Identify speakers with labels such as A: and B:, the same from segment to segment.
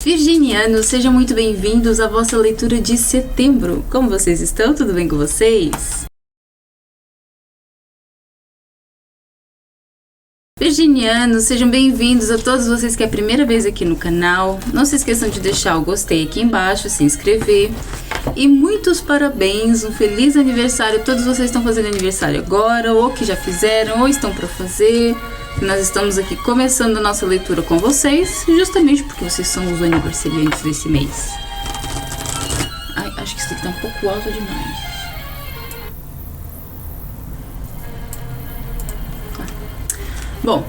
A: Virginianos, sejam muito bem-vindos à vossa leitura de setembro. Como vocês estão? Tudo bem com vocês? Virginianos, sejam bem-vindos a todos vocês que é a primeira vez aqui no canal. Não se esqueçam de deixar o gostei aqui embaixo, se inscrever. E muitos parabéns, um feliz aniversário. Todos vocês estão fazendo aniversário agora, ou que já fizeram, ou estão para fazer. Nós estamos aqui começando a nossa leitura com vocês, justamente porque vocês são os aniversariantes desse mês. Ai, acho que isso aqui tá um pouco alto demais. Bom,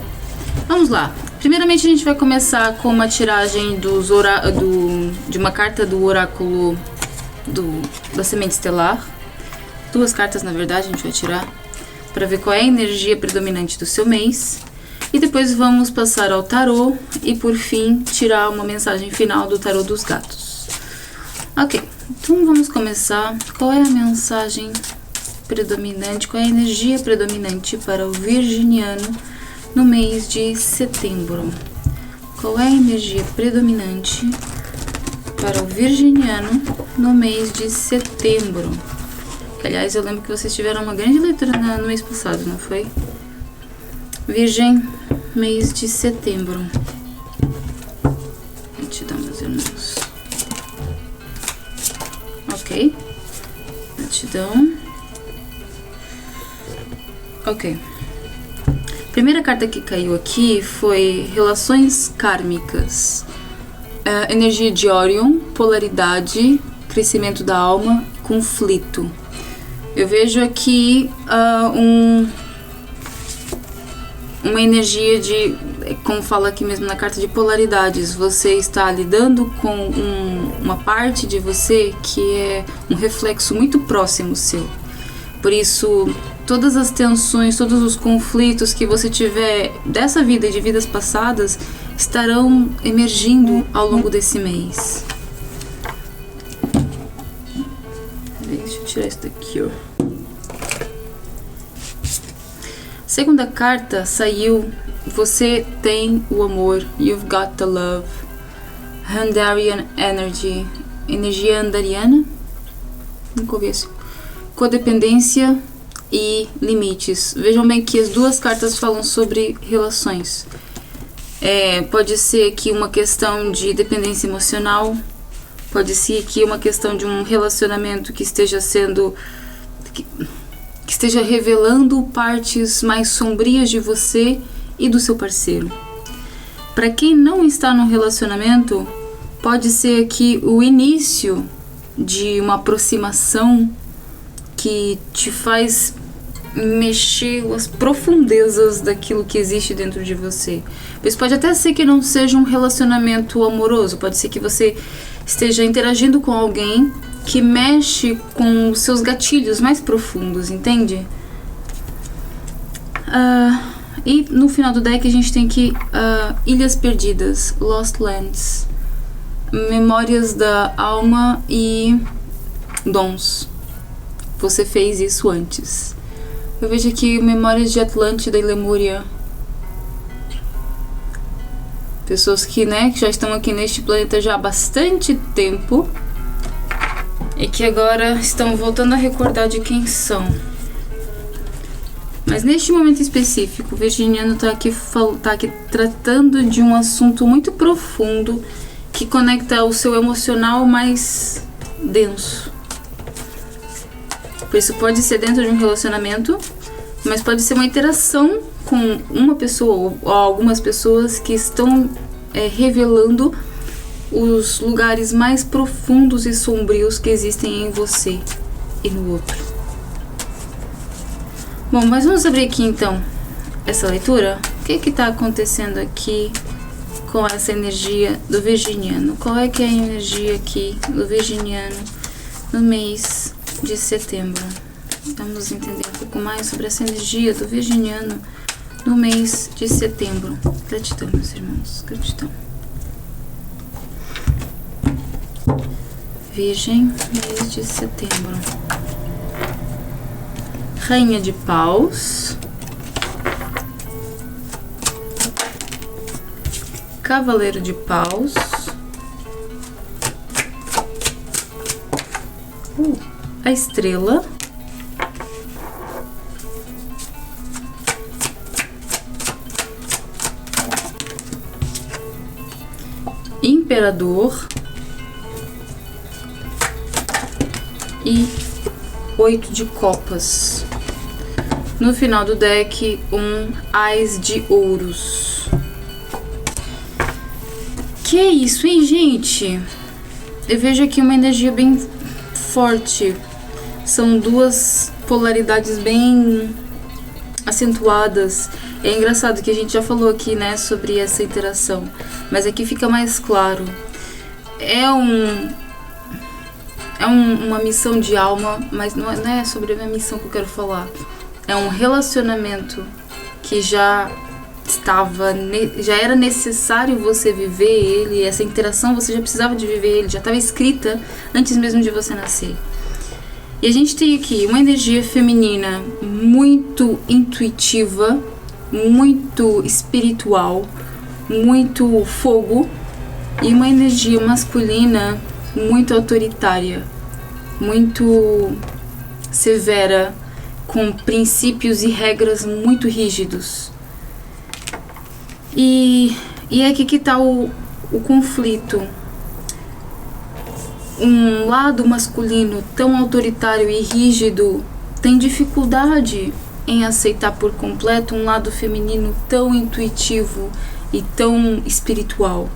A: vamos lá. Primeiramente a gente vai começar com uma tiragem de uma carta do oráculo da semente estelar. Duas cartas, na verdade, a gente vai tirar para ver qual é a energia predominante do seu mês. E depois vamos passar ao tarô e, por fim, tirar uma mensagem final do tarô dos gatos. Ok, então vamos começar. Qual é a mensagem predominante, qual é a energia predominante para o virginiano no mês de setembro? Qual é a energia predominante para o virginiano no mês de setembro? Aliás, eu lembro que vocês tiveram uma grande leitura no mês passado, não foi? Virgem, mês de setembro. Gratidão, meus irmãos. Ok. Gratidão. Ok. Primeira carta que caiu aqui foi relações kármicas. Energia de Orion, polaridade, crescimento da alma, conflito. Eu vejo aqui uma energia de, como fala aqui mesmo na carta, de polaridades. Você está lidando com uma parte de você que é um reflexo muito próximo seu. Por isso, todas as tensões, todos os conflitos que você tiver dessa vida e de vidas passadas estarão emergindo ao longo desse mês. Deixa eu tirar isso daqui, ó. Segunda carta saiu, você tem o amor, you've got the love, Handarian Energy, energia andariana, nunca ouvi isso, codependência e limites. Vejam bem que as duas cartas falam sobre relações. Pode ser que uma questão de dependência emocional, pode ser que uma questão de um relacionamento que esteja sendo... que esteja revelando partes mais sombrias de você e do seu parceiro. Para quem não está no relacionamento, pode ser que o início de uma aproximação que te faz mexer as profundezas daquilo que existe dentro de você. Pois pode até ser que não seja um relacionamento amoroso, pode ser que você esteja interagindo com alguém que mexe com os seus gatilhos mais profundos, entende? E no final do deck a gente tem aqui Ilhas Perdidas, Lost Lands, Memórias da Alma e Dons. Você fez isso antes. Eu vejo aqui Memórias de Atlântida e Lemúria. Pessoas que já estão aqui neste planeta já há bastante tempo e que agora estão voltando a recordar de quem são. Mas neste momento específico, o virginiano está aqui tratando de um assunto muito profundo que conecta o seu emocional mais denso. Por isso pode ser dentro de um relacionamento, mas pode ser uma interação com uma pessoa ou algumas pessoas que estão revelando os lugares mais profundos e sombrios que existem em você e no outro. Bom, mas vamos abrir aqui então essa leitura. O que está acontecendo aqui com essa energia do virginiano? Qual é que é a energia aqui do virginiano no mês de setembro? Vamos entender um pouco mais sobre essa energia do virginiano no mês de setembro. Gratidão, meus irmãos, gratidão. Virgem, mês de setembro. Rainha de Paus, Cavaleiro de Paus, a estrela, imperador e 8 de copas. No final do deck, um Ás de ouros. Que é isso, hein, gente? Eu vejo aqui uma energia bem forte. São duas polaridades bem acentuadas. É engraçado que a gente já falou aqui, né, sobre essa interação, mas aqui fica mais claro. Uma missão de alma, mas não é sobre a minha missão que eu quero falar. É um relacionamento que já era necessário você viver ele, essa interação você já precisava de viver ele, já estava escrita antes mesmo de você nascer. E a gente tem aqui uma energia feminina muito intuitiva, muito espiritual, muito fogo, e uma energia masculina muito autoritária, muito severa, com princípios e regras muito rígidos. E é aqui que está o conflito. Um lado masculino tão autoritário e rígido tem dificuldade em aceitar por completo um lado feminino tão intuitivo e tão espiritual.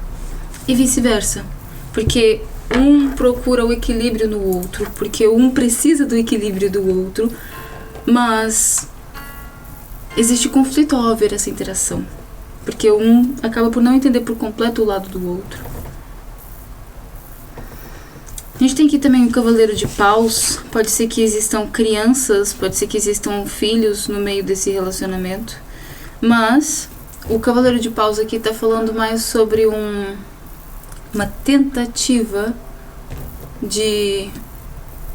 A: E vice-versa. Porque um procura o equilíbrio no outro, porque um precisa do equilíbrio do outro, mas existe conflito ao haver essa interação, porque um acaba por não entender por completo o lado do outro. A gente tem aqui também o Cavaleiro de Paus. Pode ser que existam crianças, pode ser que existam filhos no meio desse relacionamento, mas o Cavaleiro de Paus aqui está falando mais sobre uma tentativa de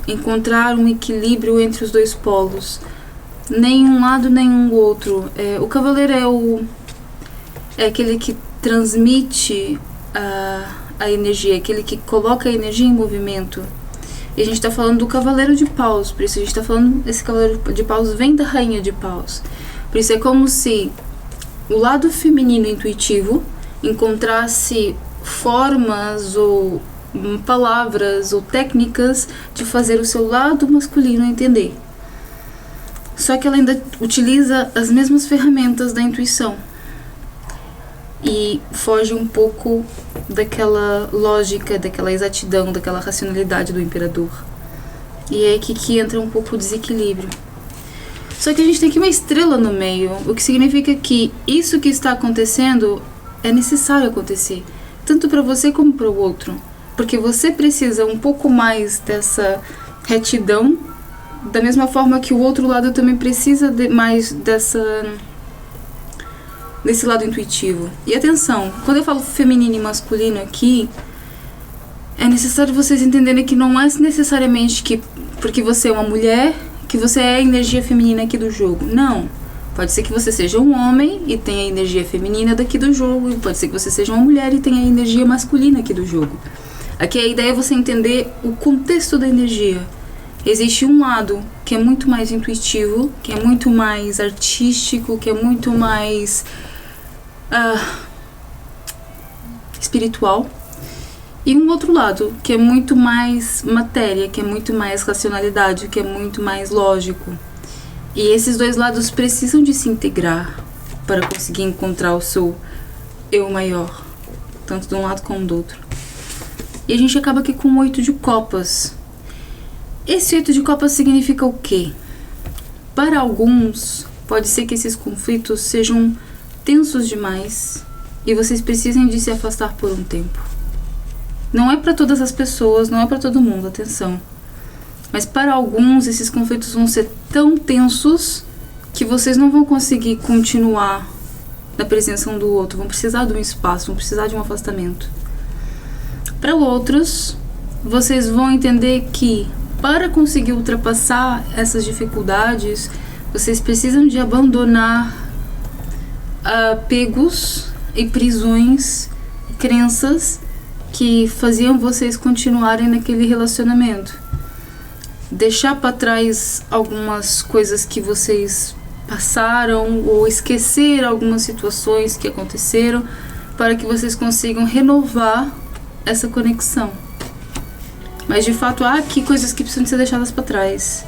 A: encontrar um equilíbrio entre os dois polos. Nem um lado, nem um outro. O Cavaleiro é aquele que transmite a energia, aquele que coloca a energia em movimento. E a gente está falando do Cavaleiro de Paus, por isso a gente está falando, esse Cavaleiro de Paus vem da Rainha de Paus. Por isso é como se o lado feminino intuitivo encontrasse formas ou palavras ou técnicas de fazer o seu lado masculino entender. Só que ela ainda utiliza as mesmas ferramentas da intuição e foge um pouco daquela lógica, daquela exatidão, daquela racionalidade do imperador. E é aqui que entra um pouco o desequilíbrio. Só que a gente tem aqui uma estrela no meio, o que significa que isso que está acontecendo é necessário acontecer, tanto para você como para o outro, porque você precisa um pouco mais dessa retidão, da mesma forma que o outro lado também precisa mais desse lado intuitivo. E atenção, quando eu falo feminino e masculino aqui, é necessário vocês entenderem que não é necessariamente que porque você é uma mulher que você é a energia feminina aqui do jogo. Não. Pode ser que você seja um homem e tenha a energia feminina daqui do jogo, e pode ser que você seja uma mulher e tenha a energia masculina aqui do jogo. Aqui a ideia é você entender o contexto da energia. Existe um lado que é muito mais intuitivo, que é muito mais artístico, que é muito mais espiritual, e um outro lado que é muito mais matéria, que é muito mais racionalidade, que é muito mais lógico. E esses dois lados precisam de se integrar para conseguir encontrar o seu eu maior, tanto de um lado como do outro. E a gente acaba aqui com 8 de copas. Esse 8 de copas significa o quê? Para alguns, pode ser que esses conflitos sejam tensos demais e vocês precisem de se afastar por um tempo. Não é para todas as pessoas, não é para todo mundo, atenção. Mas para alguns, esses conflitos vão ser tão tensos que vocês não vão conseguir continuar na presença um do outro, vão precisar de um espaço, vão precisar de um afastamento. Para outros, vocês vão entender que para conseguir ultrapassar essas dificuldades, vocês precisam de abandonar apegos e prisões, crenças que faziam vocês continuarem naquele relacionamento. deixar para trás algumas coisas que vocês passaram ou esquecer algumas situações que aconteceram para que vocês consigam renovar essa conexão. Mas de fato há aqui coisas que precisam ser deixadas para trás.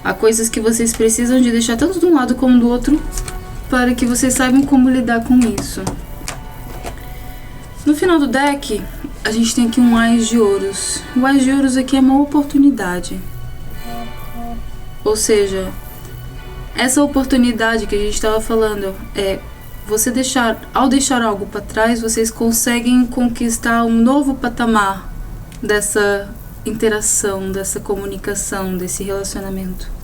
A: Há coisas que vocês precisam de deixar tanto de um lado como do outro para que vocês saibam como lidar com isso. No final do deck, a gente tem aqui um Ás de Ouros. O Ás de Ouros aqui é uma oportunidade. Ou seja, essa oportunidade que a gente estava falando é você ao deixar algo para trás, vocês conseguem conquistar um novo patamar dessa interação, dessa comunicação, desse relacionamento.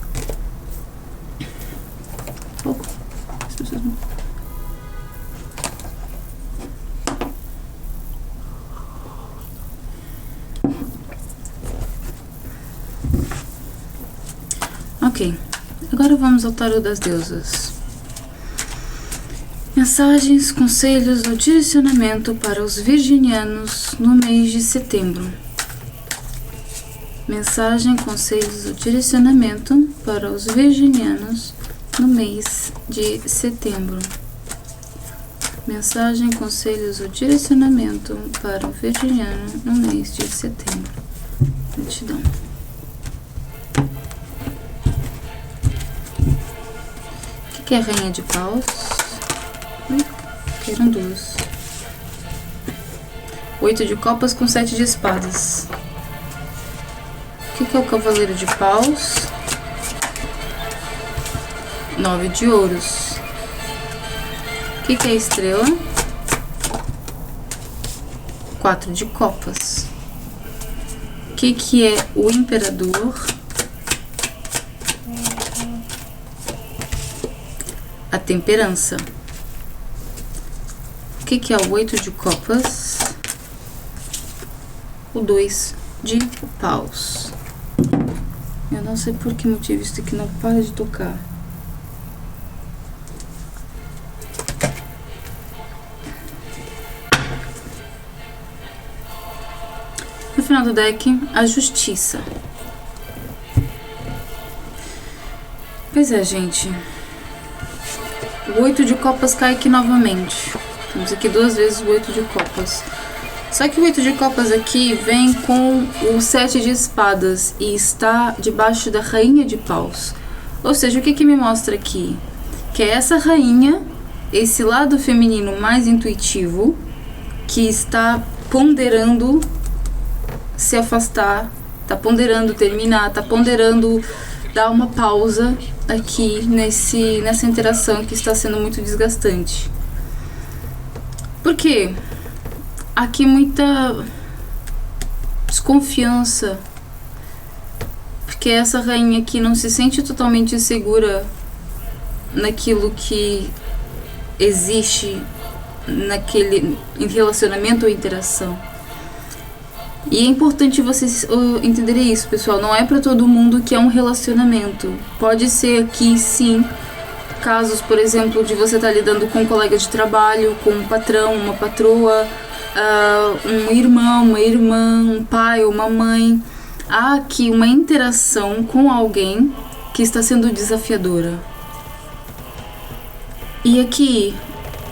A: Ok, agora vamos ao tarô das deusas. Mensagens, conselhos ou direcionamento para os virginianos no mês de setembro. Mensagem, conselhos ou direcionamento para os virginianos no mês de setembro. Mensagem, conselhos ou direcionamento para o virginiano no mês de setembro. Gratidão. O que é a Rainha de Paus? Eram duas. 8 de Copas com 7 de Espadas. O que é o Cavaleiro de Paus? 9 de Ouros. O que é a Estrela? 4 de Copas. O que é o Imperador? A Temperança. O que é o 8 de Copas? O 2 de Paus. Eu não sei por que motivo isso aqui não para de tocar. No final do deck, a Justiça. Pois é, gente. O 8 de Copas cai aqui novamente. Temos aqui 2 vezes o 8 de Copas. Só que o 8 de Copas aqui vem com o 7 de Espadas e está debaixo da Rainha de Paus. Ou seja, o que me mostra aqui? Que é essa rainha, esse lado feminino mais intuitivo, que está ponderando se afastar, está ponderando terminar, está ponderando dar uma pausa aqui nessa interação que está sendo muito desgastante. Por quê? Aqui muita desconfiança, porque essa rainha aqui não se sente totalmente segura naquilo que existe naquele relacionamento ou interação. E é importante vocês entenderem isso, pessoal. Não é para todo mundo que é um relacionamento. Pode ser aqui, sim, casos, por exemplo, de você estar lidando com um colega de trabalho, com um patrão, uma patroa, um irmão, uma irmã, um pai ou uma mãe. Há aqui uma interação com alguém que está sendo desafiadora. E aqui,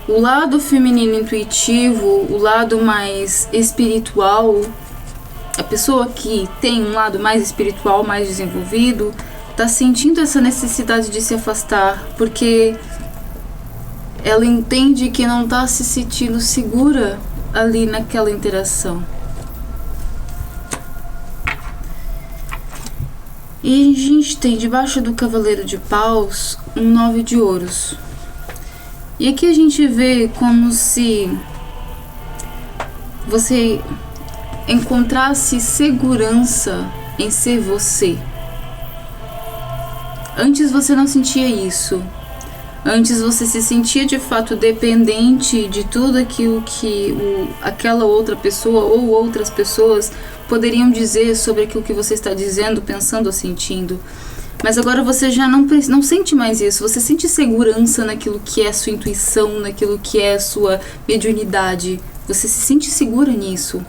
A: o lado feminino intuitivo, o lado mais espiritual, a pessoa que tem um lado mais espiritual, mais desenvolvido, está sentindo essa necessidade de se afastar, porque ela entende que não está se sentindo segura ali naquela interação. E a gente tem debaixo do Cavaleiro de Paus um 9 de Ouros. E aqui a gente vê como se você encontrasse segurança em ser você. Antes você não sentia isso. Antes você se sentia de fato dependente de tudo aquilo que aquela outra pessoa ou outras pessoas poderiam dizer sobre aquilo que você está dizendo, pensando ou sentindo. Mas agora você já não sente mais isso. Você sente segurança naquilo que é sua intuição, naquilo que é sua mediunidade. Você se sente segura nisso.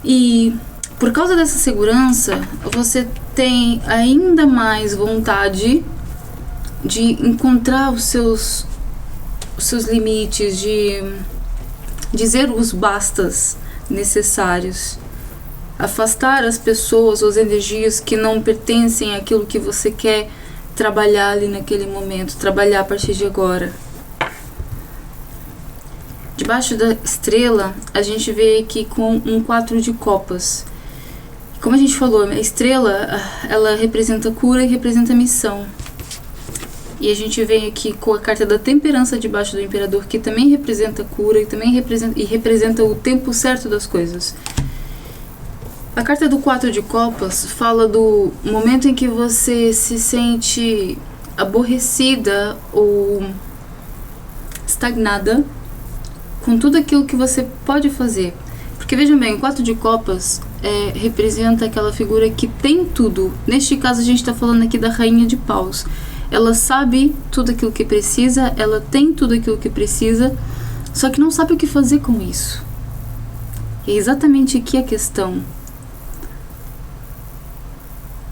A: E Por causa dessa segurança, você tem ainda mais vontade de encontrar os seus limites, de dizer os bastas necessários, afastar as pessoas ou as energias que não pertencem àquilo que você quer trabalhar ali naquele momento, trabalhar a partir de agora. Debaixo da estrela, a gente vê aqui com um 4 de copas. Como a gente falou, a estrela, ela representa cura e representa missão. E a gente vem aqui com a carta da temperança debaixo do imperador, que também representa cura e também representa o tempo certo das coisas. A carta do 4 de copas fala do momento em que você se sente aborrecida ou estagnada com tudo aquilo que você pode fazer. Porque vejam bem, o 4 de copas representa aquela figura que tem tudo. Neste caso a gente está falando aqui da rainha de paus. Ela sabe tudo aquilo que precisa, ela tem tudo aquilo que precisa, só que não sabe o que fazer com isso. E é exatamente aqui a questão.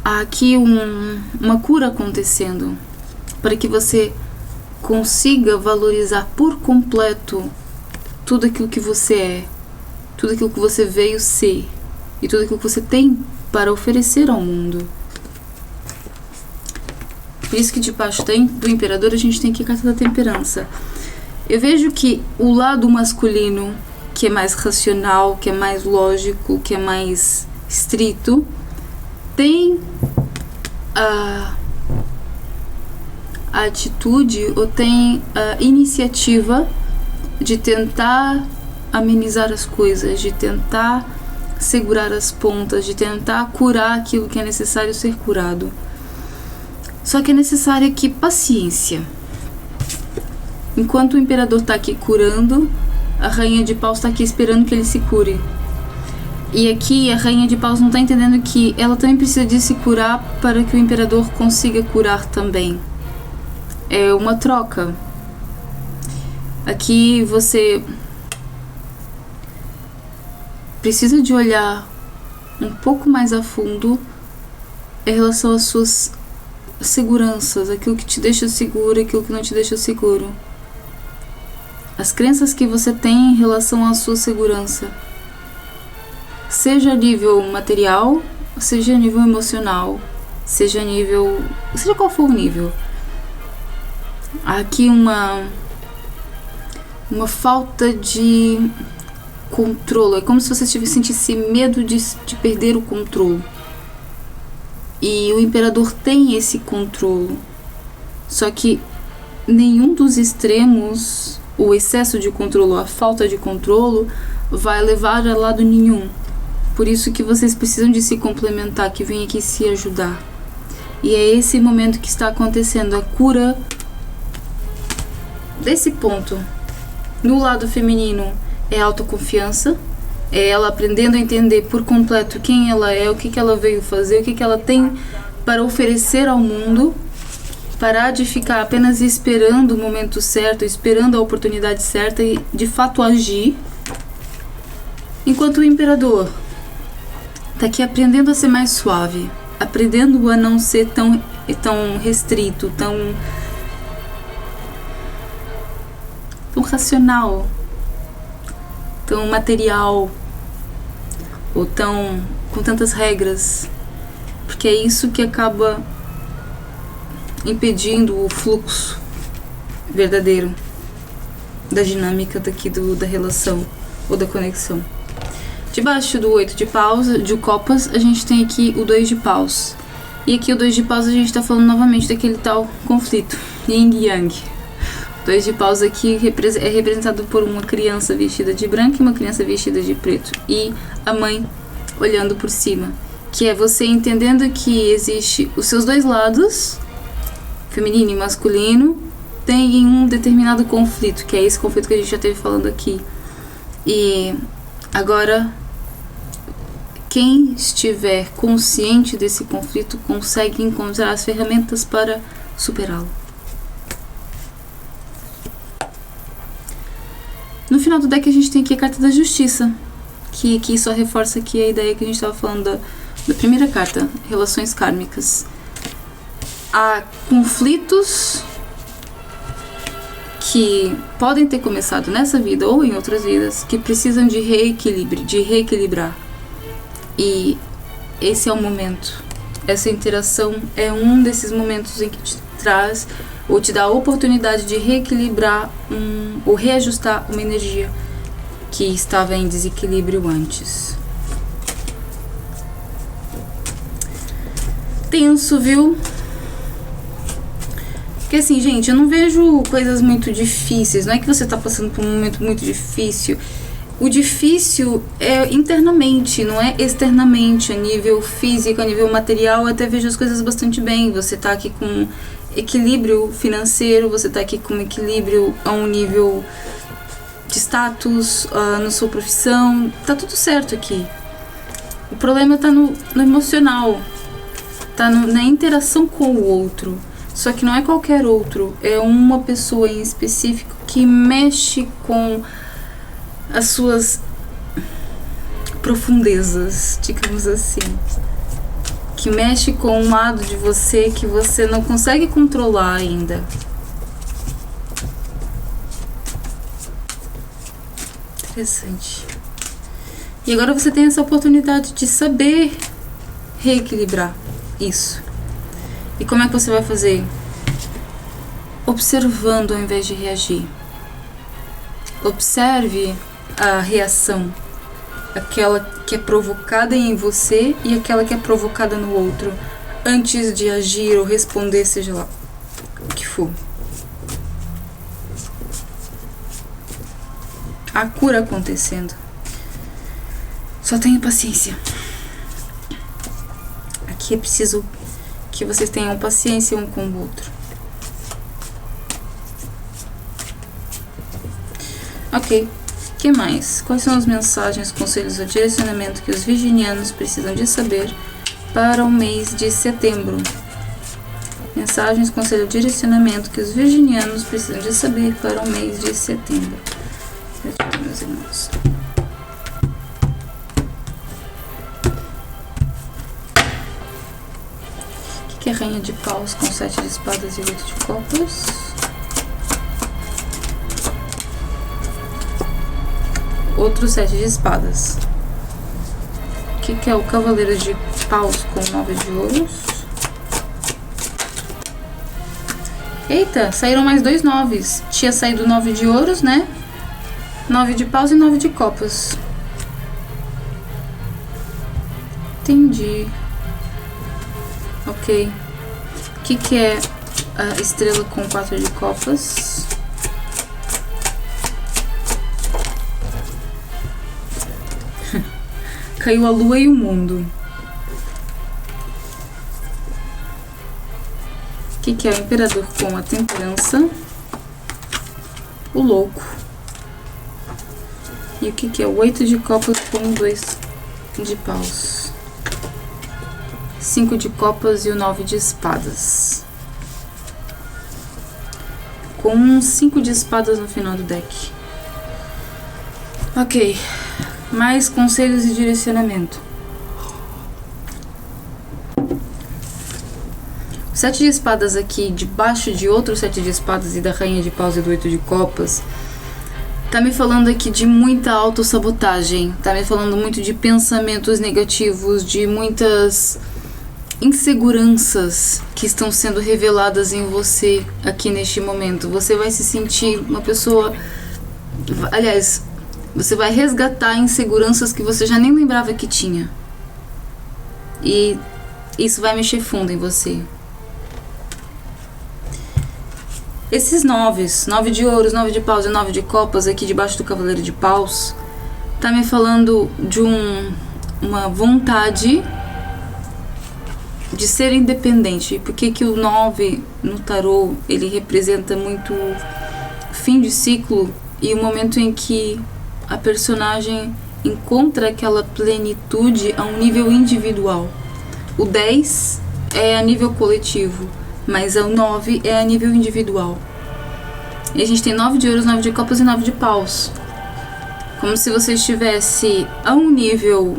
A: Há aqui uma cura acontecendo para que você consiga valorizar por completo tudo aquilo que você é, tudo aquilo que você veio ser e tudo aquilo que você tem para oferecer ao mundo. Por isso que debaixo do imperador a gente tem aqui a carta da temperança. Eu vejo que o lado masculino, que é mais racional, que é mais lógico, que é mais estrito, tem a atitude ou tem a iniciativa de tentar amenizar as coisas, de tentar segurar as pontas, de tentar curar aquilo que é necessário ser curado. Só que é necessária aqui paciência. Enquanto o imperador está aqui curando, a rainha de paus está aqui esperando que ele se cure. E aqui a rainha de paus não está entendendo que ela também precisa de se curar para que o imperador consiga curar também. É uma troca. Aqui você precisa de olhar um pouco mais a fundo em relação às suas seguranças, aquilo que te deixa seguro e aquilo que não te deixa seguro. As crenças que você tem em relação à sua segurança, seja a nível material, seja a nível emocional, seja qual for o nível. Há aqui uma falta de controle. É como se você sentisse medo de perder o controle. E o imperador tem esse controle. Só que nenhum dos extremos, o excesso de controle ou a falta de controle, vai levar a lado nenhum. Por isso que vocês precisam de se complementar, que vem aqui se ajudar. E é esse momento que está acontecendo, a cura desse ponto. No lado feminino é autoconfiança, é ela aprendendo a entender por completo quem ela é, o que ela veio fazer, o que ela tem para oferecer ao mundo, parar de ficar apenas esperando o momento certo, esperando a oportunidade certa e de fato agir. Enquanto o imperador está aqui aprendendo a ser mais suave, aprendendo a não ser tão restrito, tão racional, tão material, ou com tantas regras, porque é isso que acaba impedindo o fluxo verdadeiro da dinâmica da relação ou da conexão. Debaixo do 8 de paus, de copas, a gente tem aqui o 2 de paus. E aqui o 2 de paus a gente está falando novamente daquele tal conflito, yin e yang. O 2 de paus aqui é representado por uma criança vestida de branco e uma criança vestida de preto. E a mãe olhando por cima. Que é você entendendo que existe os seus dois lados, feminino e masculino, tem um determinado conflito, que é esse conflito que a gente já esteve falando aqui. E agora, quem estiver consciente desse conflito consegue encontrar as ferramentas para superá-lo. No final do deck a gente tem aqui a carta da justiça, que aqui só reforça aqui a ideia que a gente estava falando da primeira carta, relações kármicas. Há conflitos que podem ter começado nessa vida ou em outras vidas que precisam de reequilíbrio, de reequilibrar. E esse é o momento. Essa interação é um desses momentos em que te traz ou te dá a oportunidade de reequilibrar ou reajustar uma energia que estava em desequilíbrio antes. Tenso, viu? Porque assim, gente, eu não vejo coisas muito difíceis. Não é que você tá passando por um momento muito difícil. O difícil é internamente, não é externamente, a nível físico, a nível material. Eu até vejo as coisas bastante bem. Você tá aqui com equilíbrio financeiro, você tá aqui com equilíbrio a um nível de status, na sua profissão. Tá tudo certo aqui. O problema tá no emocional, tá na interação com o outro. Só que não é qualquer outro, é uma pessoa em específico que mexe com as suas profundezas, digamos assim. Que mexe com um lado de você que você não consegue controlar ainda. Interessante. E agora você tem essa oportunidade de saber reequilibrar isso. E como é que você vai fazer? Observando ao invés de reagir. Observe a reação. Aquela que é provocada em você e aquela que é provocada no outro. Antes de agir ou responder, seja lá o que for. A cura acontecendo. Só tenha paciência. Aqui é preciso que vocês tenham paciência um com o outro. Ok. O que mais? Quais são as mensagens, conselhos ou direcionamento que os virginianos precisam de saber para o mês de setembro? Mensagens, conselho, direcionamento que os virginianos precisam de saber para o mês de setembro. Meus irmãos. Que é rainha de paus com 7 de espadas e 8 de copas. Outro 7 de espadas. O que é o cavaleiro de paus com 9 de ouros? Eita, saíram mais 2 noves. Tinha saído 9 de ouros, né? 9 de paus e 9 de copas. Entendi. Ok. O que é a estrela com 4 de copas? Caiu a lua e o mundo. O que é o imperador com a temperança? O louco. E o que é o 8 de copas com 2 de paus? 5 de copas e o 9 de espadas. Com 5 de espadas no final do deck. Ok. Mais conselhos e direcionamento. O 7 de espadas aqui, debaixo de outro 7 de espadas e da rainha de paus e do 8 de copas, tá me falando aqui de muita autossabotagem. Tá me falando muito de pensamentos negativos, de muitas inseguranças que estão sendo reveladas em você aqui neste momento. Você vai se sentir uma pessoa... Aliás, você vai resgatar inseguranças que você já nem lembrava que tinha. E isso vai mexer fundo em você. Esses 9 de ouros, 9 de paus e 9 de copas aqui debaixo do cavaleiro de paus, tá me falando de uma vontade de ser independente. Porque que o 9 no tarô, ele representa muito fim de ciclo e o momento em que a personagem encontra aquela plenitude a um nível individual. O 10 é a nível coletivo, mas o 9 é a nível individual. E a gente tem 9 de ouros, 9 de copas e 9 de paus. como se você estivesse a um nível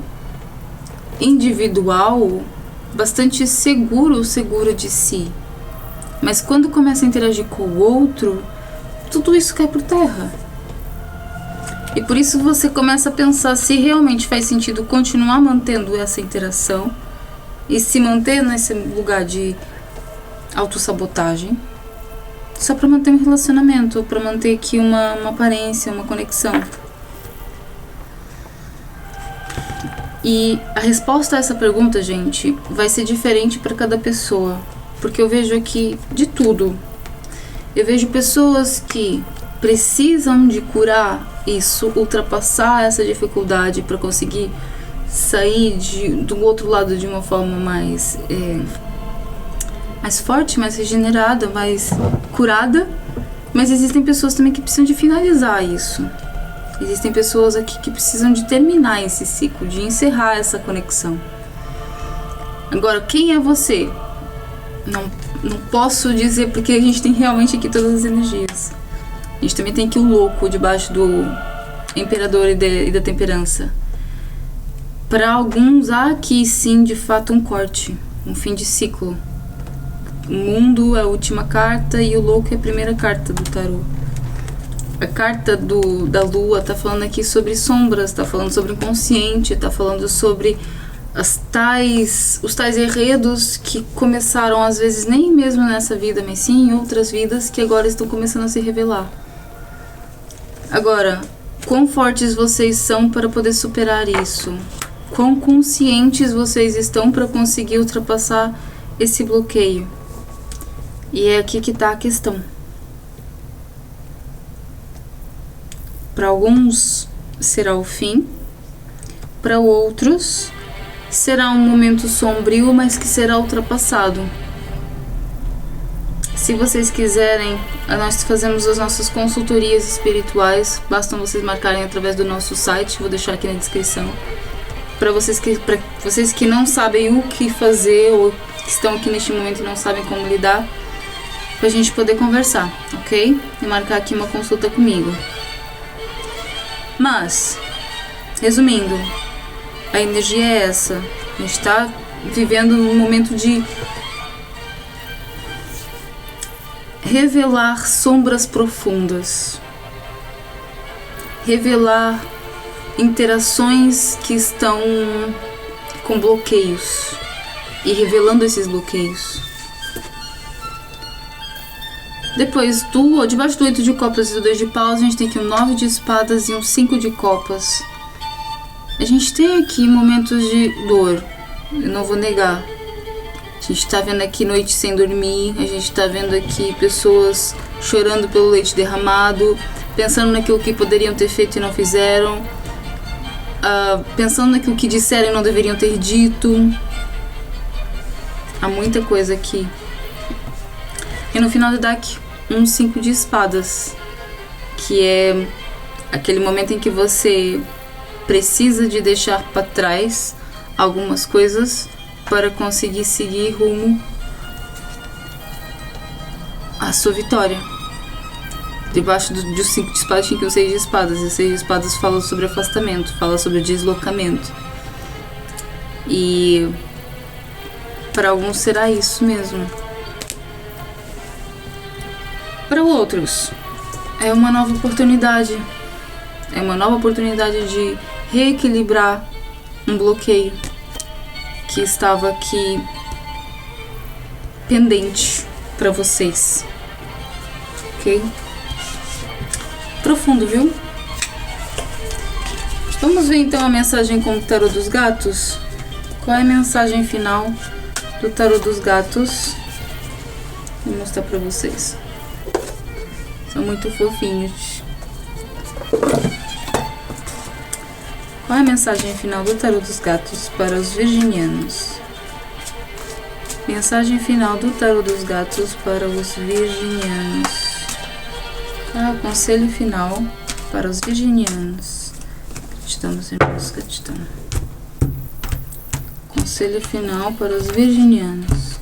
A: individual bastante seguro de si. Mas quando começa a interagir com o outro, tudo isso cai por terra. E por isso você começa a pensar se realmente faz sentido continuar mantendo essa interação e se manter nesse lugar de autossabotagem só pra manter um relacionamento, pra manter aqui uma aparência, uma conexão. E a resposta a essa pergunta, gente, vai ser diferente para cada pessoa, porque eu vejo aqui de tudo. Eu vejo pessoas que precisam de curar isso, ultrapassar essa dificuldade para conseguir sair do outro lado de uma forma mais forte, mais regenerada, mais curada. Mas existem pessoas também que precisam de finalizar isso. Existem pessoas aqui que precisam de terminar esse ciclo, de encerrar essa conexão. Agora, quem é você? Não posso dizer, porque a gente tem realmente aqui todas as energias. A gente também tem aqui o louco debaixo do imperador e da temperança. Para alguns, há aqui sim, de fato, um corte, um fim de ciclo. O mundo é a última carta e o louco é a primeira carta do tarô. A carta da lua tá falando aqui sobre sombras, tá falando sobre o inconsciente, tá falando sobre os tais enredos que começaram às vezes nem mesmo nessa vida, mas sim em outras vidas que agora estão começando a se revelar. Agora, quão fortes vocês são para poder superar isso? Quão conscientes vocês estão para conseguir ultrapassar esse bloqueio? E é aqui que tá a questão. Para alguns será o fim, para outros será um momento sombrio, mas que será ultrapassado. Se vocês quiserem, nós fazemos as nossas consultorias espirituais, basta vocês marcarem através do nosso site, vou deixar aqui na descrição. Para vocês que não sabem o que fazer ou que estão aqui neste momento e não sabem como lidar, para a gente poder conversar, ok? E marcar aqui uma consulta comigo. Mas, resumindo, a energia é essa. A gente está vivendo um momento de revelar sombras profundas, revelar interações que estão com bloqueios e revelando esses bloqueios. Depois debaixo do 8 de copas e do 2 de paus, a gente tem aqui um 9 de espadas e um 5 de copas. A gente tem aqui momentos de dor, eu não vou negar. A gente tá vendo aqui noite sem dormir, a gente tá vendo aqui pessoas chorando pelo leite derramado, pensando naquilo que poderiam ter feito e não fizeram, pensando naquilo que disseram e não deveriam ter dito. Há muita coisa aqui. E no final do deck, um 5 de espadas, que é aquele momento em que você precisa de deixar para trás algumas coisas para conseguir seguir rumo à sua vitória. Debaixo do 5 de espadas tinha que o 6 de espadas, e o 6 de espadas fala sobre afastamento, fala sobre deslocamento. E para alguns será isso mesmo. Para outros, é uma nova oportunidade. É uma nova oportunidade de reequilibrar um bloqueio que estava aqui pendente para vocês. Ok? Profundo, viu? Vamos ver então a mensagem com o tarô dos gatos? Qual é a mensagem final do tarô dos gatos? Vou mostrar para vocês. São muito fofinhos. Qual é a mensagem final do tarô dos gatos para os virginianos? Mensagem final do tarô dos gatos para os virginianos. Qual é o conselho final para os virginianos? Gratidamos, irmãos, gratidão. Conselho final para os virginianos.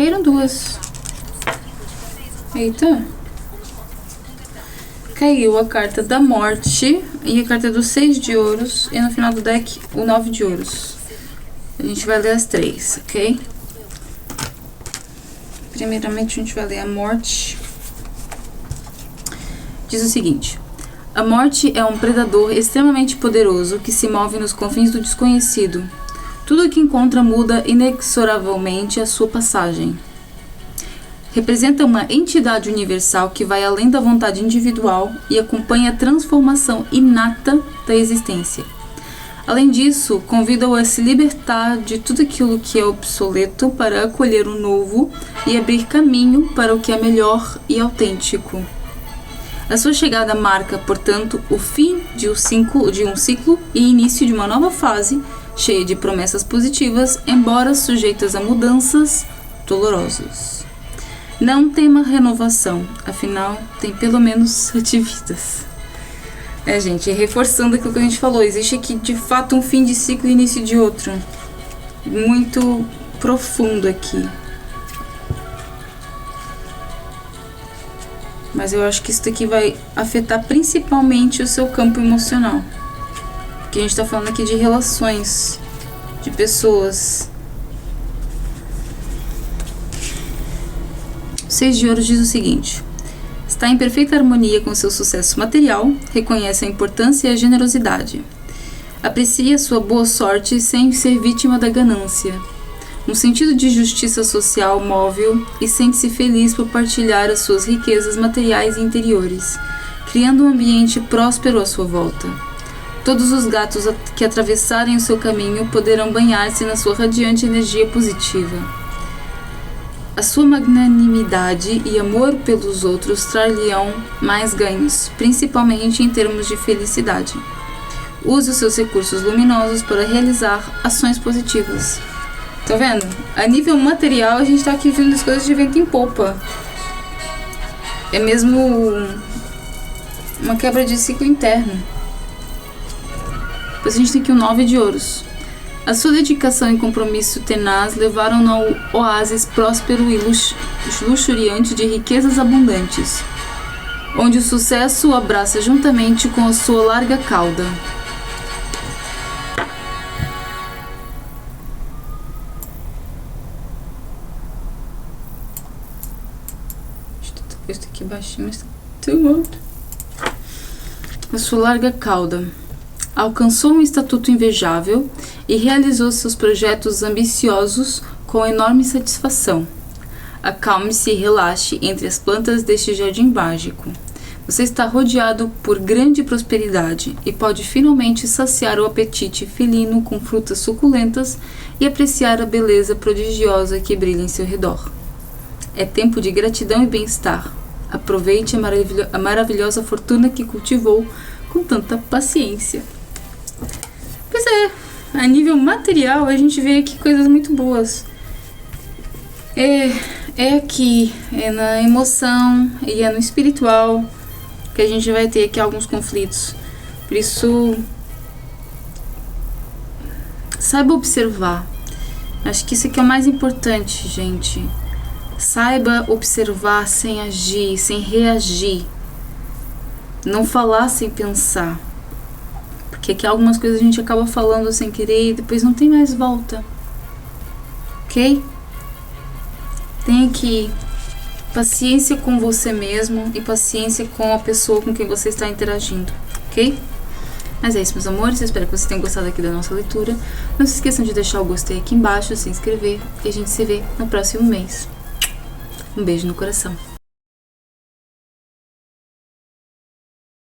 A: Caíram duas. Eita. Caiu a carta da morte e a carta dos 6 de ouros. E no final do deck, o 9 de ouros. A gente vai ler as 3, ok? Primeiramente, a gente vai ler a morte. Diz o seguinte: a morte é um predador extremamente poderoso que se move nos confins do desconhecido. Tudo o que encontra muda inexoravelmente a sua passagem. Representa uma entidade universal que vai além da vontade individual e acompanha a transformação inata da existência. Além disso, convida-o a se libertar de tudo aquilo que é obsoleto para acolher o novo e abrir caminho para o que é melhor e autêntico. A sua chegada marca, portanto, o fim de um ciclo e início de uma nova fase, cheia de promessas positivas, embora sujeitas a mudanças dolorosas. Não tema renovação, afinal, tem pelo menos 7 vidas. Gente, reforçando aquilo que a gente falou, existe aqui de fato um fim de ciclo e início de outro. Muito profundo aqui. Mas eu acho que isso daqui vai afetar principalmente o seu campo emocional. Porque a gente tá falando aqui de relações, de pessoas. O 6 de ouros diz o seguinte: está em perfeita harmonia com seu sucesso material, reconhece a importância e a generosidade. Aprecia sua boa sorte sem ser vítima da ganância. Um sentido de justiça social móvel e sente-se feliz por partilhar as suas riquezas materiais e interiores, criando um ambiente próspero à sua volta. Todos os gatos que atravessarem o seu caminho poderão banhar-se na sua radiante energia positiva. A sua magnanimidade e amor pelos outros trarão mais ganhos, principalmente em termos de felicidade. Use os seus recursos luminosos para realizar ações positivas. Tá vendo? A nível material, a gente tá aqui vendo as coisas de vento em popa. É mesmo uma quebra de ciclo interno. Depois a gente tem aqui o 9 de ouros. A sua dedicação e compromisso tenaz levaram-no ao oásis próspero e luxuriante de riquezas abundantes, onde o sucesso o abraça juntamente com a sua larga cauda. Isso aqui baixinho, mas too alto. A sua larga cauda. Alcançou um estatuto invejável e realizou seus projetos ambiciosos com enorme satisfação. Acalme-se e relaxe entre as plantas deste jardim mágico. Você está rodeado por grande prosperidade e pode finalmente saciar o apetite felino com frutas suculentas e apreciar a beleza prodigiosa que brilha em seu redor. É tempo de gratidão e bem-estar. Aproveite a maravilhosa fortuna que cultivou com tanta paciência. Pois é, a nível material a gente vê aqui coisas muito boas. É aqui, é na emoção e é no espiritual que a gente vai ter aqui alguns conflitos. Por isso, saiba observar. Acho que isso aqui é o mais importante, gente. Saiba observar sem agir, sem reagir. Não falar sem pensar. Porque aqui algumas coisas a gente acaba falando sem querer e depois não tem mais volta. Ok? Tenha aqui paciência com você mesmo e paciência com a pessoa com quem você está interagindo. Ok? Mas é isso, meus amores. Eu espero que vocês tenham gostado aqui da nossa leitura. Não se esqueçam de deixar o gostei aqui embaixo, se inscrever. E a gente se vê no próximo mês. Um beijo no coração.